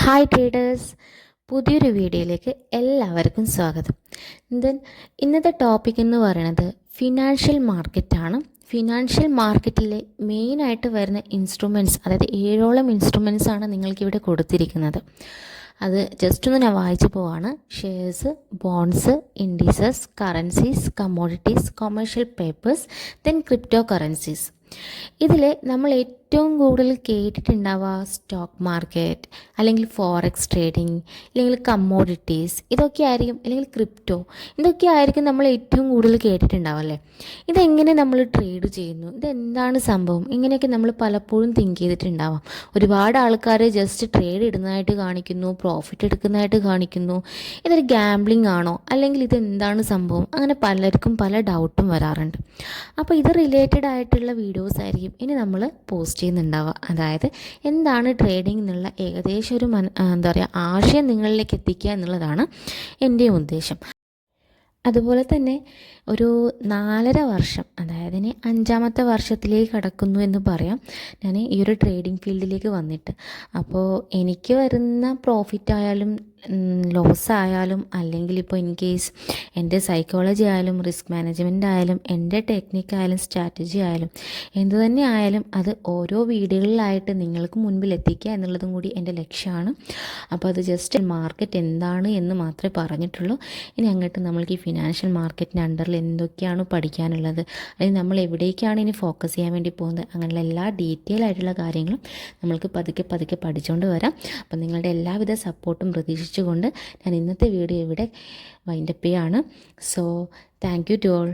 Hi traders, പുതിയൊരു വീഡിയോയിലേക്ക് എല്ലാവർക്കും സ്വാഗതം. ഇന്നത്തെ ടോപ്പിക് എന്ന് പറയുന്നത് ഫിനാൻഷ്യൽ മാർക്കറ്റാണ്. ഫിനാൻഷ്യൽ മാർക്കറ്റിലെ മെയിനായിട്ട് വരുന്ന ഇൻസ്ട്രുമെൻറ്റ്സ്, അതായത് 7ഓളം ഇൻസ്ട്രുമെൻറ്റ്സ് ആണ് നിങ്ങൾക്കിവിടെ കൊടുത്തിരിക്കുന്നത്. അത് ജസ്റ്റ് ഒന്ന് ഞാൻ വായിച്ചു പോവാണ്. Shares, bonds, indices, currencies, commodities, commercial papers, then crypto currencies. ഇതിൽ നമ്മൾ ഏറ്റവും കൂടുതൽ കേട്ടിട്ടുണ്ടാവുക സ്റ്റോക്ക് മാർക്കറ്റ്, അല്ലെങ്കിൽ ഫോറക്സ് ട്രേഡിംഗ്, അല്ലെങ്കിൽ കമ്മോഡിറ്റീസ്, ഇതൊക്കെ ആയിരിക്കും, അല്ലെങ്കിൽ ക്രിപ്റ്റോ, ഇതൊക്കെ ആയിരിക്കും നമ്മൾ ഏറ്റവും കൂടുതൽ കേട്ടിട്ടുണ്ടാവുക അല്ലേ. ഇതെങ്ങനെ നമ്മൾ ട്രേഡ് ചെയ്യുന്നു, ഇതെന്താണ് സംഭവം, ഇങ്ങനെയൊക്കെ നമ്മൾ പലപ്പോഴും തിങ്ക് ചെയ്തിട്ടുണ്ടാവാം. ഒരുപാട് ആൾക്കാർ ജസ്റ്റ് ട്രേഡ് ഇടുന്നതായിട്ട് കാണിക്കുന്നു, പ്രോഫിറ്റ് എടുക്കുന്നതായിട്ട് കാണിക്കുന്നു. ഇതൊരു ഗാംബ്ലിംഗ് ആണോ, അല്ലെങ്കിൽ ഇതെന്താണ് സംഭവം, അങ്ങനെ പലർക്കും പല ഡൗട്ടും വരാറുണ്ട്. അപ്പോൾ ഇത് റിലേറ്റഡ് ആയിട്ടുള്ള വീഡിയോസ് ആയിരിക്കും ഇനി നമ്മൾ പോസ്റ്റ് ചെയ്യുന്നുണ്ടാവുക. അതായത് എന്താണ് ട്രേഡിംഗ് എന്നുള്ള ഏകദേശം ഒരു ആശയം നിങ്ങളിലേക്ക് എത്തിക്കുക എന്നുള്ളതാണ് എൻ്റെ ഉദ്ദേശം. അതുപോലെ തന്നെ ഒരു 4.5 വർഷം, അതായത് ഇനി 5ാമത്തെ വർഷത്തിലേക്ക് കടക്കുന്നു എന്ന് പറയാം ഞാൻ ഈ ഒരു ട്രേഡിംഗ് ഫീൽഡിലേക്ക് വന്നിട്ട്. അപ്പോൾ എനിക്ക് വരുന്ന പ്രോഫിറ്റ് ആയാലും ലോസ് ആയാലും, അല്ലെങ്കിൽ ഇപ്പോൾ ഇൻ കേസ് എൻ്റെ സൈക്കോളജി ആയാലും, റിസ്ക് മാനേജ്മെൻ്റ് ആയാലും, എൻ്റെ ടെക്നിക്ക് ആയാലും, സ്ട്രാറ്റജി ആയാലും, എന്തു തന്നെ ആയാലും അത് ഓരോ വീഡിയോകളിലായിട്ട് നിങ്ങൾക്ക് മുൻപിൽ എത്തിക്കുക എന്നുള്ളതും കൂടി എൻ്റെ ലക്ഷ്യമാണ്. അപ്പോൾ അത് ജസ്റ്റ് മാർക്കറ്റ് എന്താണ് എന്ന് മാത്രമേ പറഞ്ഞിട്ടുള്ളൂ. ഇനി അങ്ങോട്ട് നമ്മൾക്ക് ഈ ഫിനാൻഷ്യൽ മാർക്കറ്റിൻ്റെ അണ്ടറിൽ എന്തൊക്കെയാണ് പഠിക്കാനുള്ളത്, അല്ലെങ്കിൽ നമ്മൾ എവിടേക്കാണ് ഇനി ഫോക്കസ് ചെയ്യാൻ വേണ്ടി പോകുന്നത്, അങ്ങനെയുള്ള എല്ലാ ഡീറ്റെയിൽ ആയിട്ടുള്ള കാര്യങ്ങളും നമ്മൾക്ക് പതുക്കെ പതുക്കെ പഠിച്ചുകൊണ്ട് വരാം. അപ്പം നിങ്ങളുടെ എല്ലാവിധ സപ്പോർട്ടും പ്രതീക്ഷിച്ചുകൊണ്ട് ഞാൻ ഇന്നത്തെ വീഡിയോ ഇവിടെ വൈൻഡപ്പ് ചെയ്യാണ്. So thank you to all.